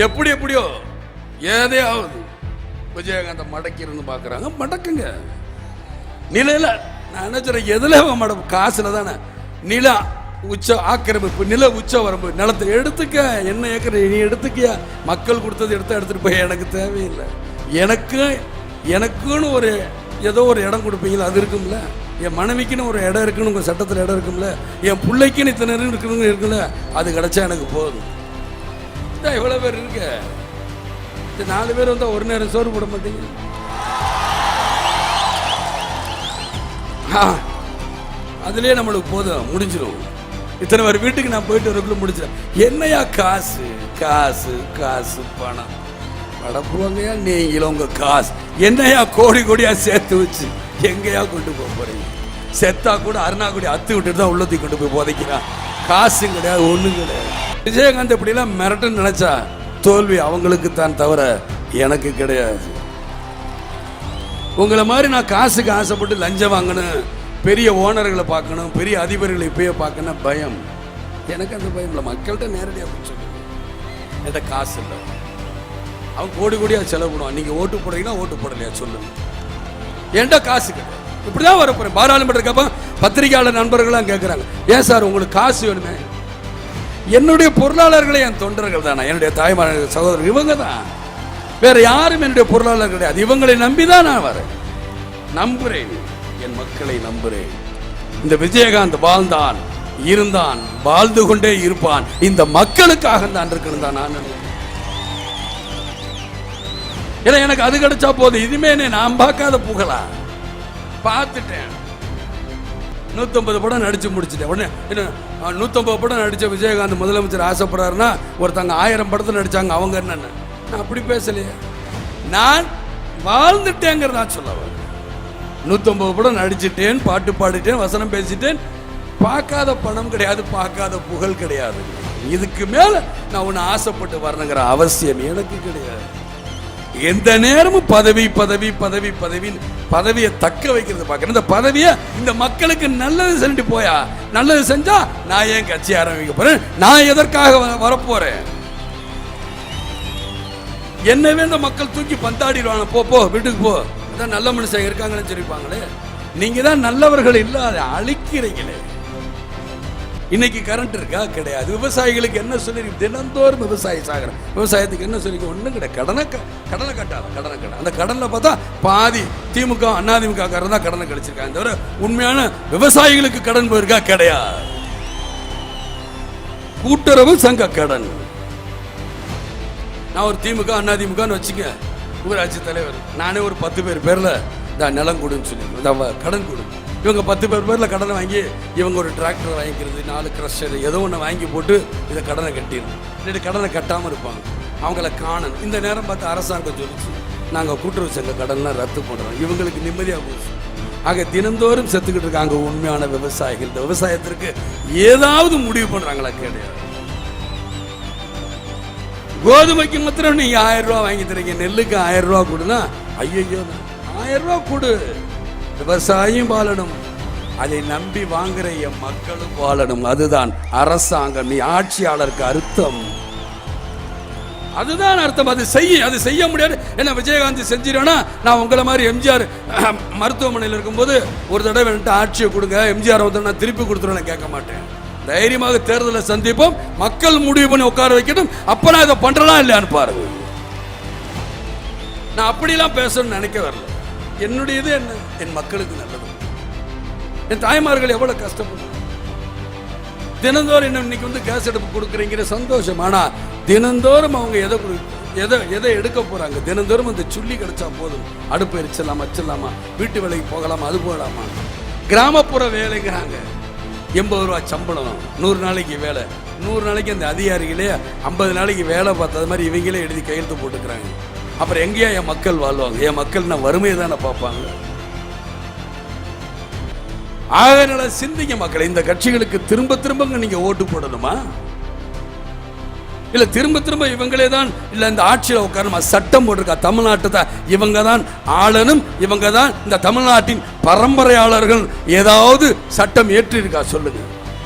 எப்படியோ ஏதையாவது விஜயகாந்த மடக்கி இருந்து பாக்குறாங்க. மடக்குங்க நிலையில. நான் என்ன சொல்றேன், எதுல மடம்? காசுல தானே. நில உச்ச ஆக்கிரமிப்பு, நில உச்ச வரம்பு, நிலத்தை எடுத்துக்க. என்ன ஏக்கர் நீ எடுத்துக்கியா? மக்கள் கொடுத்தது எடுத்துட்டு போய் எனக்கு தேவையில்லை. எனக்குன்னு ஒரு ஏதோ ஒரு இடம் கொடுப்பீங்களா? அது இருக்கும்ல. என் மனைவிக்குன்னு ஒரு இடம் இருக்குன்னு உங்கள் சட்டத்தில் இடம் இருக்கும்ல. என் பிள்ளைக்குன்னு இத்தனை இருக்கணும்னு இருக்குல்ல. அது கிடைச்சா எனக்கு போதும். எவ்வளோ பேர் இருக்க? இந்த 4 பேர் வந்தால் ஒரு நேரம் சோறு போட மாட்டீங்க. அதுலேயே நம்மளுக்கு போதும், முடிஞ்சிடும். இத்தனை பேர் வீட்டுக்கு நான் போயிட்டு வரக்குள்ள முடிச்சிடேன். என்னையா காசு காசு காசு பணம் படப்புவாங்கயா? நீங்களும் உங்க காசு என்னையா கோடி கோடியா சேர்த்து வச்சு எங்கேயா கொண்டு போக போறீங்க? செத்தா கூட அருணாக்குடி அத்து விட்டுட்டு தான் உள்ளத்தி கொண்டு போய் போதைக்கிறான். காசும் கிடையாது, ஒண்ணும் கிடையாது. விஜயகாந்த் இப்படிலாம் மிரட்டுன்னு நினைச்சா தோல்வி அவங்களுக்கு தான் தவிர எனக்கு கிடையாது. உங்களை மாதிரி நான் காசுக்கு ஆசைப்பட்டு லஞ்சம் வாங்கணும், பெரிய ஓனர்களை பார்க்கணும், பெரிய அதிபர்களை இப்பயே பார்க்கணும் பயம். எனக்கு அந்த பயம் இல்லை. மக்கள்கிட்ட நேரடியாக சொல்லுங்க, என்கிட்ட காசு இல்லை. அவன் கோடி கோடியாக செலவு பண்ணுவான். நீங்கள் ஓட்டு போடுறீங்கன்னா ஓட்டு போடலையா சொல்லுங்க. என்கிட்ட காசு கிடையாது. இப்படிதான் வரப்போறேன். பாராளுமன்றக்கப்ப பத்திரிகையாளர் நண்பர்களாம் கேட்குறாங்க, ஏன் சார் உங்களுக்கு காசு வேணுமே? என்னுடைய பொருளாளர்களே என் தொண்டர்கள் தானே, என்னுடைய தாய்மார் சகோதரர் இவங்க தான். வேற யாரும் என்னுடைய பொருளாளர் கிடையாது. இவங்களை நம்பிதான் நான் வரேன். நம்புறேன், என் மக்களை நம்புறேன். இந்த விஜயகாந்த் வாழ்ந்தான், இருந்தான், வாழ்ந்து கொண்டே இருப்பான். இந்த மக்களுக்காக தான் இருக்கணும் தான் நான் நினைக்கிறேன். ஏன்னா எனக்கு அது கிடைச்சா போதும். இதுமே நான் பார்க்காத புகழா பார்த்துட்டேன். 150 படம் நடிச்சு முடிச்சுட்டேன். உடனே 150 படம் நடிச்ச விஜயகாந்த் முதலமைச்சர் ஆசைப்படுறாருன்னா ஒருத்தங்க 1000 படத்தில் நடிச்சாங்க அவங்க என்னன்னு. நான் அப்படி பேசலையே. நான் வாழ்ந்துட்டேங்கிறதா சொல்ல. 150 படம் நடிச்சுட்டேன், பாட்டு பாடிட்டேன், வசனம் பேசிட்டேன். பார்க்காத பணம் கிடையாது, பார்க்காத புகழ் கிடையாது. இதுக்கு மேல நான் உன்னை ஆசைப்பட்டு வரணுங்கிற அவசியம் எனக்கு கிடையாது. எந்த நேரமும் பதவி பதவி பதவி பதவின்னு பதவியை தக்க வைக்கிறது பார்க்கணும். இந்த பதவியை இந்த மக்களுக்கு நல்லது செஞ்சு போயா, நல்லது செஞ்சா நான் ஏன் கட்சி ஆரம்பிக்க போறேன்? நான் எதற்காக வரப்போறேன்? என்னவே இந்த மக்கள் தூக்கி பந்தாடிடுவாங்க. போ வீட்டுக்கு போ, அதான் நல்ல மனுஷன் இருக்காங்கன்னு சொல்லிப்பாங்களே. நீங்க தான் நல்லவர்கள் இல்லாத அழிக்கிறீங்களே. இன்னைக்கு கரண்ட் இருக்கா? கிடையாது. விவசாயிகளுக்கு என்ன சொல்லி தினந்தோறும் விவசாயி சாகுற. விவசாயத்துக்கு என்ன சொல்லி? ஒன்றும் கிடையாது. கடனை கட்டாத கடனை அந்த கடனில் பார்த்தா பாதி திமுக அதிமுக காரன் தான் கடனை கழிச்சிருக்காங்க. தவிர உண்மையான விவசாயிகளுக்கு கடன் போயிருக்கா? கிடையாது. கூட்டுறவு சங்க கடன். நான் ஒரு திமுக அதிமுகன்னு வச்சுக்க, ஊராட்சி தலைவர் நானே ஒரு 10 பேர் பேர்ல நிலம் கொடுன்னு சொல்லி கடன் கொடு. இவங்க 10 பேர்ல கடனை வாங்கி இவங்க ஒரு டிராக்டர் வாங்கிக்கிறது, 4 கிரஷர் ஏதோ ஒன்று வாங்கி போட்டு இதை கடனை கட்டிடணும். இல்லாட்டி கடனை கட்டாமல் இருப்பாங்க. அவங்கள காணணும். இந்த நேரம் பார்த்து அரசாங்கம் சொல்லிச்சு, நாங்கள் கூட்டுறவு சங்க கடன்லாம் ரத்து பண்ணுறோம். இவங்களுக்கு நிம்மதியாக போச்சு. ஆக தினந்தோறும் செத்துக்கிட்டு இருக்காங்க உண்மையான விவசாயிகள். இந்த விவசாயத்திற்கு ஏதாவது முடிவு பண்ணுறாங்களா? கிடையாது. கோதுமைக்கு மாத்திரம் நீங்க 1000 ரூபா வாங்கி தரீங்க, நெல்லுக்கு 1000 ரூபா கொடுனா ஐயோ 1000 ரூபா கொடு. விவசாயியும் வாழணும், அதை நம்பி வாங்குற என் மக்களும் வாழணும். அதுதான் அரசாங்கம், நீ ஆட்சியாளருக்கு அர்த்தம். அதுதான் அர்த்தம். அது செய்ய முடியாது. என்ன விஜயகாந்த் செஞ்சிருவேன்னா நான் உங்களை மாதிரி எம்ஜிஆர் மருத்துவமனையில் இருக்கும்போது ஒரு தடவை ஆட்சியை கொடுங்க, எம்ஜிஆர் வந்து நான் திருப்பி கொடுத்துருவேன் கேட்க மாட்டேன். தைரியமாக தேர்தலை சந்திப்போம், மக்கள் முடிவு பண்ணி உட்கார வைக்கட்டும். அப்ப நான் இதை பண்றேனா இல்லையான்னு பாருங்க. நான் அப்படிலாம் பேசணும்னு நினைக்க வரல. என்னுடையது என்ன? என் மக்களுக்கு நல்லது. என் தாய்மார்கள் எவ்வளவு கஷ்டப்படுறாங்க. தினந்தோறும் இன்னைக்கு வந்து கேஸ் அடுப்பு கொடுக்குறீங்கிற சந்தோஷம். ஆனா தினந்தோறும் அவங்க எதை எடுக்க போறாங்க? தினந்தோறும் அந்த சுள்ளி கிடைச்சா போதும், அடுப்பு எரிச்சிடலாமா, வச்சிடலாமா, வீட்டு வேலைக்கு போகலாமா, அது போகலாமா. கிராமப்புற வேலைங்கிறாங்க. 80 ரூபா சம்பளம், 100 நாளைக்கு வேலை. 100 நாளைக்கு அந்த அதிகாரிகளே 50 நாளைக்கு வேலை பார்த்தது மாதிரி இவங்களே எழுதி கையெழுத்து போட்டுக்கிறாங்க. அப்புறம் எங்கேயா என் மக்கள் வாழ்வாங்க? என் மக்கள் நான் வறுமையை தானே பார்ப்பாங்க. ஆக சிந்திங்க மக்களை. இந்த கட்சிகளுக்கு திரும்ப திரும்ப நீங்க ஓட்டு போடணுமா? இல்ல திரும்ப இவங்களே தான் இல்ல இந்த ஆட்சியில் உட்காரணுமா? சட்டம் போட்டிருக்கா தமிழ்நாட்டை இவங்க தான் ஆளணும், இவங்க தான் இந்த தமிழ்நாட்டின் பரம்பரையாளர்கள். ஏதாவது சட்டம் ஏற்றி இருக்கா சொல்லுங்க.